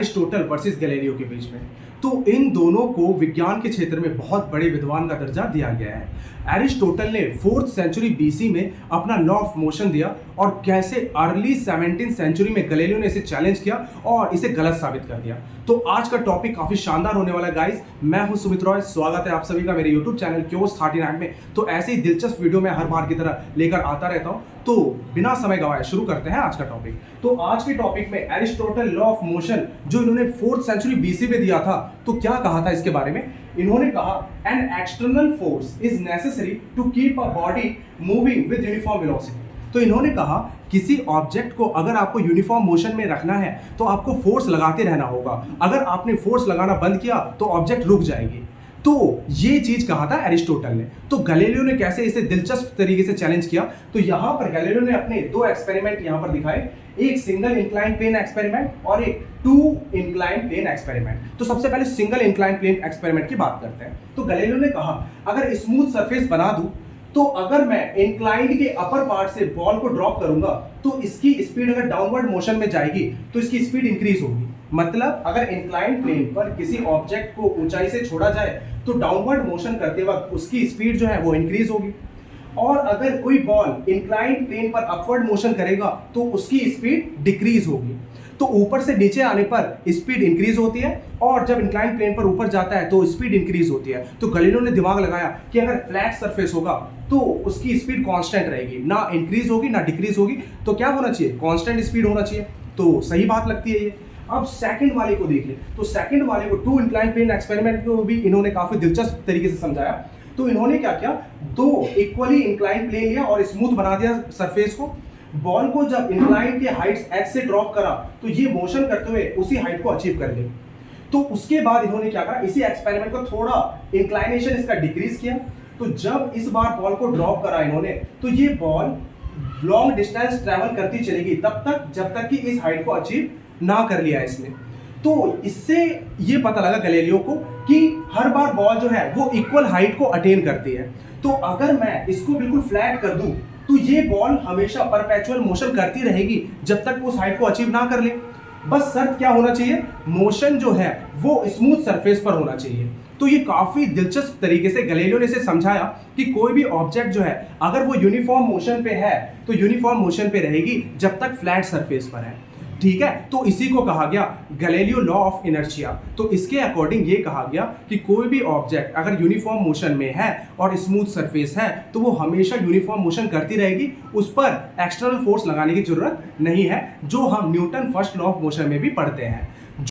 Aristotle versus Galileo के बीच में। तो इन दोनों को विज्ञान के क्षेत्र में बहुत बड़े विद्वान का दर्जा दिया गया है। एरिस्टोटल ने 4th सेंचुरी बीसी में अपना लॉ ऑफ मोशन दिया और कैसे अर्ली 17th सेंचुरी में गैलीलियो ने इसे चैलेंज किया और इसे गलत साबित कर दिया। तो आज का टॉपिक काफी शानदार होने वाला है गाइस। मैं हूं सुमित रॉय, स्वागत है आप सभी का मेरे यूट्यूब चैनल क्योस 39 में। तो ऐसे ही दिलचस्प वीडियो मैं हर बार की तरह लेकर आता रहता हूं। तो बिना समय गवाए शुरू करते हैं आज का टॉपिक। तो आज के टॉपिक में एरिस्टोटल लॉ ऑफ मोशन जो इन्होंने 4th सेंचुरी बीसी में दिया था, तो क्या कहा था इसके बारे में। इन्होंने कहा an external force is necessary to keep a body moving with uniform velocity. तो इन्होंने कहा किसी ऑब्जेक्ट को अगर आपको यूनिफॉर्म मोशन में रखना है तो आपको फोर्स लगाते रहना होगा। अगर आपने फोर्स लगाना बंद किया तो ऑब्जेक्ट रुक जाएगी। तो ये चीज कहा था एरिस्टोटल ने। तो गैलीलियो ने कैसे इसे दिलचस्प तरीके से चैलेंज किया, तो यहां पर गैलीलियो ने अपने दो एक्सपेरिमेंट यहां पर दिखाए, एक सिंगल इंक्लाइन प्लेन एक्सपेरिमेंट और एक 2 इंक्लाइन प्लेन एक्सपेरिमेंट। तो सबसे पहले सिंगल इंक्लाइन प्लेन एक्सपेरिमेंट की बात करते हैं। तो गैलीलियो ने कहा अगर स्मूथ सरफेस बना दूं तो अगर मैं इंक्लाइंड के अपर पार्ट से बॉल को ड्रॉप करूंगा तो इसकी स्पीड अगर डाउनवर्ड मोशन में जाएगी तो इसकी स्पीड इंक्रीज होगी। मतलब अगर इंक्लाइंड प्लेन पर किसी ऑब्जेक्ट को ऊंचाई से छोड़ा जाए तो डाउनवर्ड मोशन करते वक्त उसकी स्पीड जो है वो इंक्रीज होगी, और अगर कोई बॉल इंक्लाइंड प्लेन पर अपवर्ड मोशन करेगा तो उसकी स्पीड डिक्रीज होगी। तो ऊपर से नीचे आने पर स्पीड इंक्रीज होती है और जब इंक्लाइंड प्लेन पर ऊपर जाता है तो स्पीड इंक्रीज होती है। तो गैलीलियो ने दिमाग लगाया कि अगर फ्लैट सरफेस होगा तो उसकी स्पीड कांस्टेंट रहेगी, ना इंक्रीज होगी ना डिक्रीज होगी। तो क्या होना चाहिए, कांस्टेंट स्पीड होना चाहिए। तो सही बात लगती है ये। अब सेकंड वाले को देखिए। तो सेकंड वाले को 2 इंक्लाइन प्लेन एक्सपेरिमेंट को भी इन्होंने काफी दिलचस्प तरीके से समझाया। तो इन्होंने क्या किया, 2 इक्वली इंक्लाइन प्लेन लिया और स्मूथ बना दिया सरफेस को। बॉल को जब इंक्लाइन के हाइट्स x से ड्रॉप करा तो ये मोशन करते हुए उसी हाइट को अचीव कर ले। तो उसके बाद इन्होंने क्या करा, इसी एक्सपेरिमेंट को थोड़ा इंक्लाइनेशन इसका डिक्रीज किया। तो जब इस बार बॉल को ड्रॉप करा इन्होंने तो ये बॉल लॉन्ग डिस्टेंस ट्रैवल करती चलेगी तब तक जब तक कि इस हाइट को अचीव ना कर लिया इसने। तो इससे ये पता लगा गैलीलियो को कि हर बार बॉल जो है वो इक्वल हाइट को अटेन करती है। तो अगर मैं इसको बिल्कुल फ्लैट कर दूं तो ये बॉल हमेशा परपेचुअल मोशन करती रहेगी जब तक वो उस हाइट को अचीव ना कर ले। बस शर्त क्या होना चाहिए, मोशन जो है वो स्मूथ सरफेस पर होना चाहिए। तो ये काफी दिलचस्प तरीके से गैलीलियो ने इसे समझाया कि कोई भी ऑब्जेक्ट जो है अगर वो यूनिफॉर्म मोशन पे है तो यूनिफॉर्म मोशन पे रहेगी जब तक फ्लैट सरफेस पर है। ठीक है, तो इसी को कहा गया गैलीलियो लॉ ऑफ इनर्शिया। तो इसके अकॉर्डिंग ये कहा गया कि कोई भी ऑब्जेक्ट अगर यूनिफॉर्म मोशन में है और स्मूथ सरफेस है तो वो हमेशा यूनिफॉर्म मोशन करती रहेगी, उस पर एक्सटर्नल फोर्स लगाने की जरूरत नहीं है, जो हम Newton first law of motion में भी पढ़ते हैं।